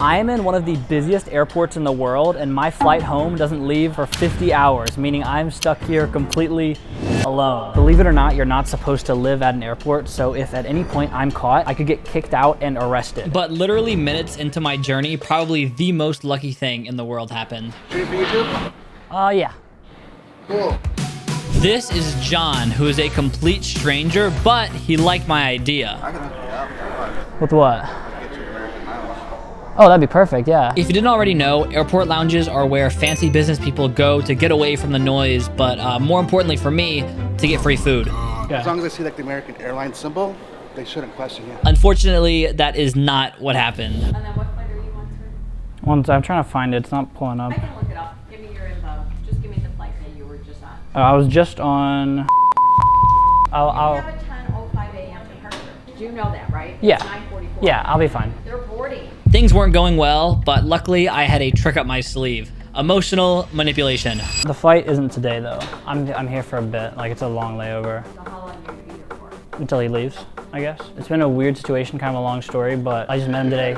I am in one of the busiest airports in the world, and my flight home doesn't leave for 50 hours, meaning I'm stuck here completely alone. Believe it or not, you're not supposed to live at an airport, so if at any point I'm caught, I could get kicked out and arrested. But literally minutes into my journey, probably the most lucky thing in the world happened. Stream for YouTube? Yeah. Cool. This is John, who is a complete stranger, but he liked my idea. I can hook you up. With what? Get you American miles. Oh, that'd be perfect, yeah. If you didn't already know, airport lounges are where fancy business people go to get away from the noise, but more importantly for me, to get free food. As long as they see like the American Airlines symbol, they shouldn't question you. Unfortunately, that is not what happened. And then what flight are you on, sir? I'm trying to find it, it's not pulling up. I can look it up. Give me your info. Just give me the flight that you were just on. I was just on... You have a 10:05 a.m. departure. You know that, right? Yeah. It's 9:44. Yeah, I'll be fine. They're boarding. Things weren't going well, but luckily I had a trick up my sleeve. Emotional manipulation. The flight isn't today though. I'm here for a bit, like it's a long layover. So how long are you going to be here for? Until he leaves, I guess. It's been a weird situation, kind of a long story, but I just met him today.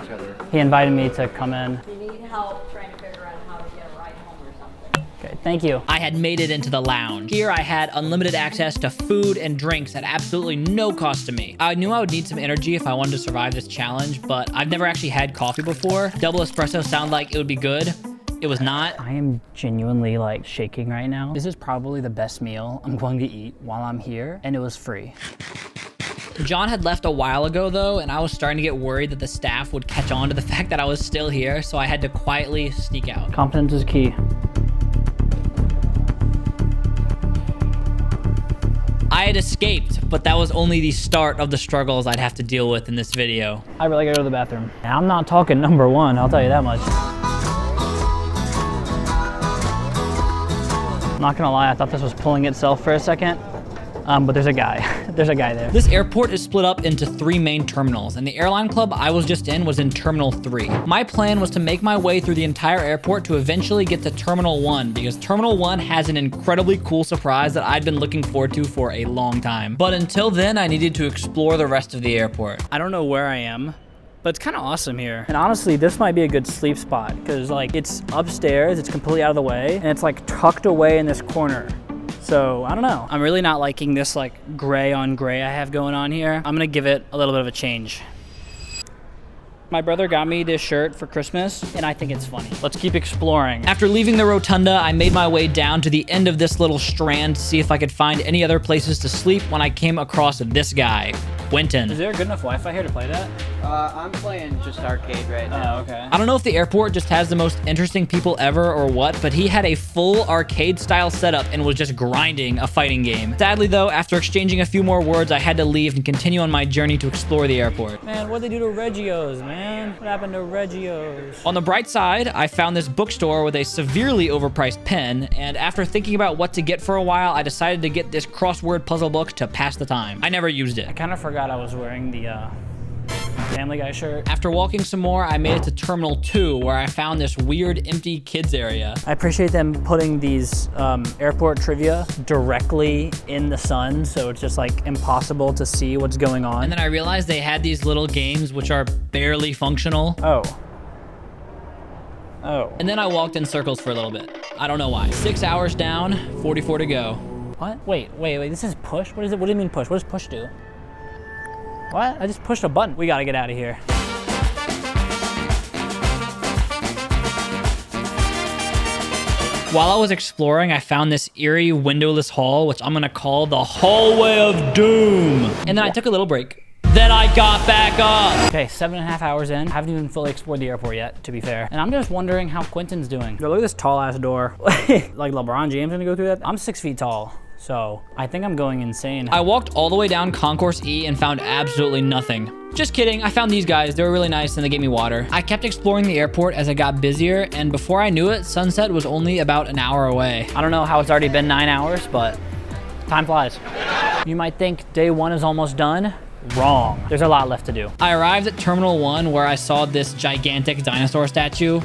He invited me to come in. If you need help trying to figure out how to get a ride home or something. Okay, thank you. I had made it into the lounge. Here I had unlimited access to food and drinks at absolutely no cost to me. I knew I would need some energy if I wanted to survive this challenge, but I've never actually had coffee before. Double espresso sounded like it would be good. It was not. I am genuinely like shaking right now. This is probably the best meal I'm going to eat while I'm here, and it was free. John had left a while ago though, and I was starting to get worried that the staff would catch on to the fact that I was still here, so I had to quietly sneak out. Confidence is key. I had escaped, but that was only the start of the struggles I'd have to deal with in this video. I really gotta go to the bathroom. Now, I'm not talking number one, I'll tell you that much. Not gonna lie, I thought this was pulling itself for a second, but there's a guy. There's a guy there. This airport is split up into 3 main terminals, and the airline club I was just in was in Terminal 3. My plan was to make my way through the entire airport to eventually get to Terminal 1, because Terminal 1 has an incredibly cool surprise that I'd been looking forward to for a long time. But until then, I needed to explore the rest of the airport. I don't know where I am, but it's kind of awesome here. And honestly, this might be a good sleep spot because like it's upstairs, it's completely out of the way, and it's like tucked away in this corner. So I don't know. I'm really not liking this like gray on gray I have going on here. I'm gonna give it a little bit of a change. My brother got me this shirt for Christmas, and I think it's funny. Let's keep exploring. After leaving the rotunda, I made my way down to the end of this little strand to see if I could find any other places to sleep when I came across this guy, Quentin. Is there good enough Wi-Fi here to play that? I'm playing just arcade right now. Oh, okay. I don't know if the airport just has the most interesting people ever or what, but he had a full arcade style setup and was just grinding a fighting game. Sadly though, after exchanging a few more words, I had to leave and continue on my journey to explore the airport. Man, what'd they do to Reggio's, man? What happened to Reggio's? On the bright side, I found this bookstore with a severely overpriced pen, and after thinking about what to get for a while, I decided to get this crossword puzzle book to pass the time. I never used it. I kind of forgot I was wearing the Family Guy shirt. After walking some more, I made it to Terminal 2, where I found this weird empty kids area. I appreciate them putting these airport trivia directly in the sun, so it's just like impossible to see what's going on. And then I realized they had these little games which are barely functional. Oh. And then I walked in circles for a little bit. I don't know why. 6 hours down, 44 to go. What? Wait, this is push? What is it? What do you mean push? What does push do? What? I just pushed a button. We gotta get out of here. While I was exploring, I found this eerie windowless hall, which I'm gonna call the Hallway of Doom. And then I took a little break. Then I got back up. Okay, 7.5 hours in. I haven't even fully explored the airport yet, to be fair. And I'm just wondering how Quentin's doing. Yo, look at this tall ass door. Like LeBron James gonna go through that? I'm 6 feet tall. So I think I'm going insane. I walked all the way down Concourse E and found absolutely nothing. Just kidding, I found these guys. They were really nice and they gave me water. I kept exploring the airport as I got busier, and before I knew it, sunset was only about an hour away. I don't know how it's already been 9 hours, but time flies. You might think day 1 is almost done. Wrong. There's a lot left to do. I arrived at Terminal 1 where I saw this gigantic dinosaur statue.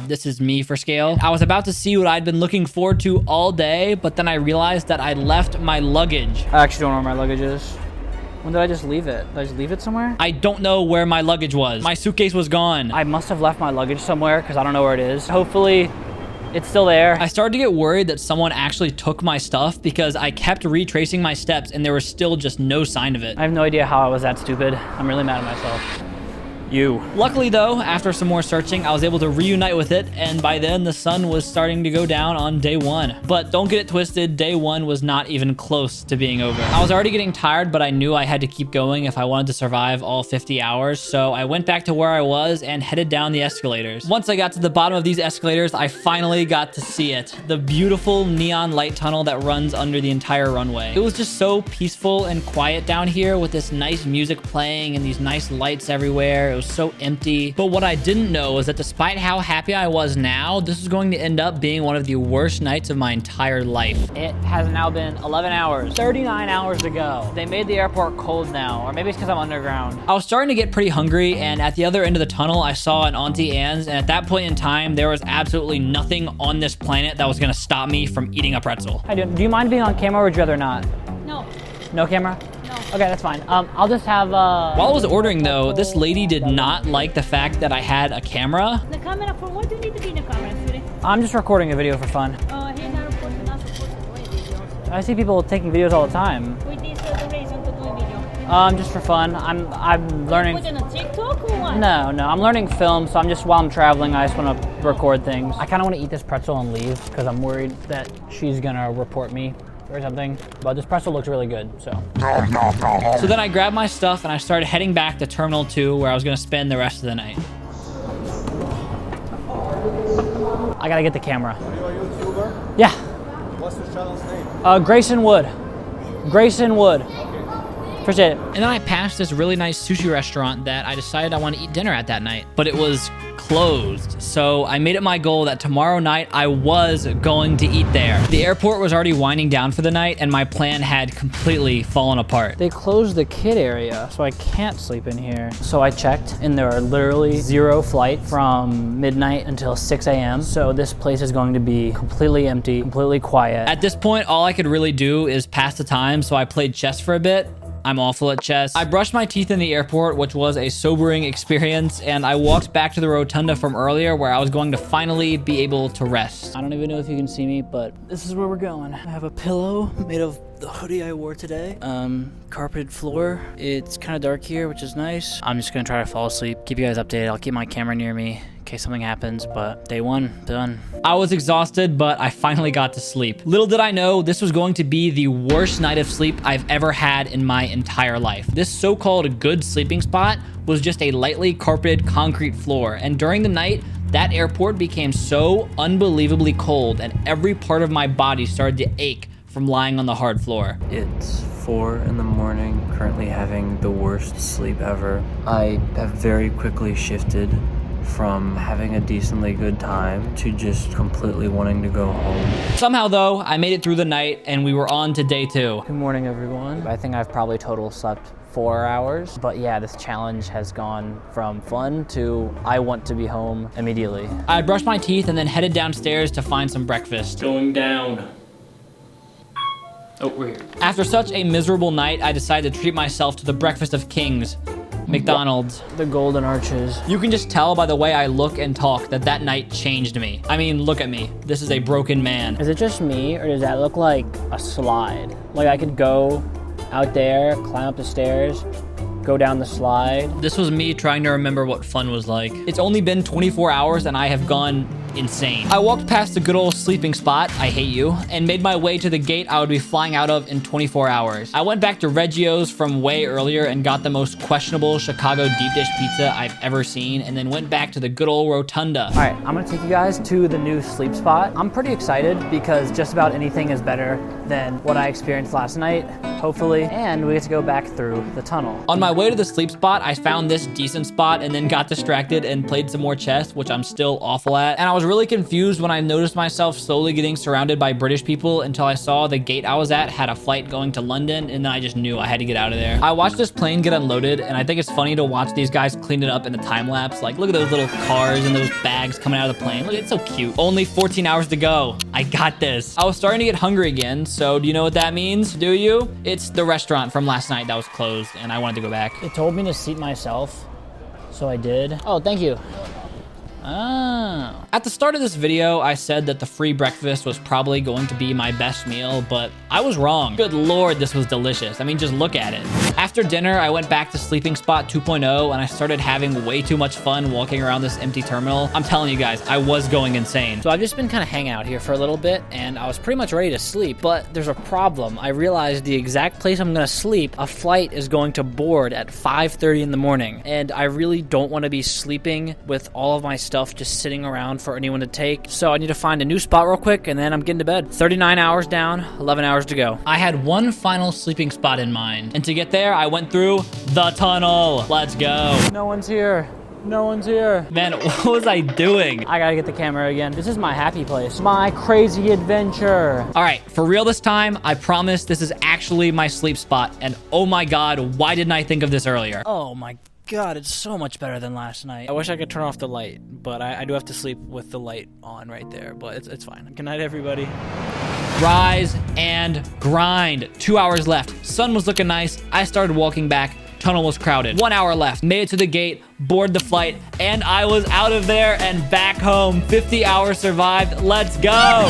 This is me for scale. I was about to see what I'd been looking forward to all day, but then I realized that I left my luggage. I actually don't know where my luggage is. When did I just leave it? Did I just leave it somewhere? I don't know where my luggage was. My suitcase was gone. I must have left my luggage somewhere because I don't know where it is. Hopefully it's still there. I started to get worried that someone actually took my stuff because I kept retracing my steps and there was still just no sign of it. I have no idea how I was that stupid. I'm really mad at myself. You. Luckily though, after some more searching, I was able to reunite with it, and by then the sun was starting to go down on day 1. But don't get it twisted, day 1 was not even close to being over. I was already getting tired, but I knew I had to keep going if I wanted to survive all 50 hours, so I went back to where I was and headed down the escalators. Once I got to the bottom of these escalators, I finally got to see it. The beautiful neon light tunnel that runs under the entire runway. It was just so peaceful and quiet down here with this nice music playing and these nice lights everywhere. It was so empty. But what I didn't know is that despite how happy I was now, this is going to end up being one of the worst nights of my entire life. It has now been 11 hours, 39 hours to go. They made the airport cold now, or maybe it's because I'm underground. I was starting to get pretty hungry, and at the other end of the tunnel, I saw an Auntie Anne's, and at that point in time, there was absolutely nothing on this planet that was gonna stop me from eating a pretzel. Hi, do you mind being on camera, or would you rather not? No. No camera? No. Okay, that's fine. I'll just have While I was ordering though, this lady did not like the fact that I had a camera. The camera, for what do you need to be in the camera, sweetie? I'm just recording a video for fun. He's not supposed to do videos. I see people taking videos all the time. With this the reason to do a video. Just for fun. I'm learning. Put it on TikTok or what? No, I'm learning film, so I'm just, while I'm traveling, I just want to record things. I kind of want to eat this pretzel and leave because I'm worried that she's gonna report me or something, but this pretzel looks really good, so. So then I grabbed my stuff and I started heading back to Terminal 2 where I was gonna spend the rest of the night. I gotta get the camera. Are you a YouTuber? Yeah. What's your channel's name? Grayson Wood. Grayson Wood. Okay. Appreciate it. And then I passed this really nice sushi restaurant that I decided I want to eat dinner at that night, but it was closed. So I made it my goal that tomorrow night I was going to eat there. The airport was already winding down for the night and my plan had completely fallen apart. They closed the kid area, so I can't sleep in here. So I checked and there are literally 0 flight from midnight until 6 a.m. So this place is going to be completely empty, completely quiet. At this point, all I could really do is pass the time, so I played chess for a bit. I'm awful at chess. I brushed my teeth in the airport, which was a sobering experience, and I walked back to the rotunda from earlier where I was going to finally be able to rest. I don't even know if you can see me, but this is where we're going. I have a pillow made of the hoodie I wore today. Carpeted floor. It's kind of dark here, which is nice. I'm just gonna try to fall asleep, keep you guys updated. I'll keep my camera near me in case something happens, but day 1, done. I was exhausted, but I finally got to sleep. Little did I know, this was going to be the worst night of sleep I've ever had in my entire life. This so-called good sleeping spot was just a lightly carpeted concrete floor, and during the night, that airport became so unbelievably cold, and every part of my body started to ache from lying on the hard floor. It's 4 in the morning, currently having the worst sleep ever. I have very quickly shifted from having a decently good time to just completely wanting to go home. Somehow though, I made it through the night and we were on to day 2. Good morning, everyone. I think I've probably total slept 4 hours, but yeah, this challenge has gone from fun to I want to be home immediately. I brushed my teeth and then headed downstairs to find some breakfast. Going down. Oh, we're here. After such a miserable night, I decided to treat myself to the breakfast of kings. McDonald's. The Golden Arches. You can just tell by the way I look and talk that that night changed me. I mean, look at me. This is a broken man. Is it just me, or does that look like a slide? Like I could go out there, climb up the stairs, go down the slide. This was me trying to remember what fun was like. It's only been 24 hours and I have gone insane. I walked past the good old sleeping spot, I hate you, and made my way to the gate I would be flying out of in 24 hours. I went back to Reggio's from way earlier and got the most questionable Chicago deep dish pizza I've ever seen, and then went back to the good old rotunda. All right, I'm gonna take you guys to the new sleep spot. I'm pretty excited because just about anything is better than what I experienced last night, hopefully, and we get to go back through the tunnel. On my way to the sleep spot, I found this decent spot and then got distracted and played some more chess, which I'm still awful at, and I was really confused when I noticed myself slowly getting surrounded by British people until I saw the gate I was at had a flight going to London, and then I just knew I had to get out of there. I watched this plane get unloaded, and I think it's funny to watch these guys clean it up in the time lapse. Like, look at those little cars and those bags coming out of the plane. Look, it's so cute. Only 14 hours to go. I got this. I was starting to get hungry again, so do you know what that means? Do you? It's the restaurant from last night that was closed, and I wanted to go back. It told me to seat myself, so I did. Oh, thank you. Oh. At the start of this video, I said that the free breakfast was probably going to be my best meal, but I was wrong. Good Lord, this was delicious. I mean, just look at it. After dinner, I went back to sleeping spot 2.0 and I started having way too much fun walking around this empty terminal. I'm telling you guys, I was going insane. So I've just been kind of hanging out here for a little bit and I was pretty much ready to sleep, but there's a problem. I realized the exact place I'm gonna sleep, a flight is going to board at 5:30 in the morning, and I really don't want to be sleeping with all of my stuff just sitting around for anyone to take. So I need to find a new spot real quick and then I'm getting to bed. 39 hours down, 11 hours to go. I had one final sleeping spot in mind, and to get there, I went through the tunnel. Let's go. No one's here. No one's here. Man, what was I doing? I gotta get the camera again. This is my happy place. My crazy adventure. All right, for real this time, I promise this is actually my sleep spot. And oh my God, why didn't I think of this earlier? Oh my God, it's so much better than last night. I wish I could turn off the light, but I do have to sleep with the light on right there, but it's fine. Good night, everybody. Rise and grind. 2 hours left. Sun was looking nice. I started walking back. Tunnel was crowded. 1 hour left. Made it to the gate, boarded the flight, and I was out of there and back home. 50 hours survived. Let's go.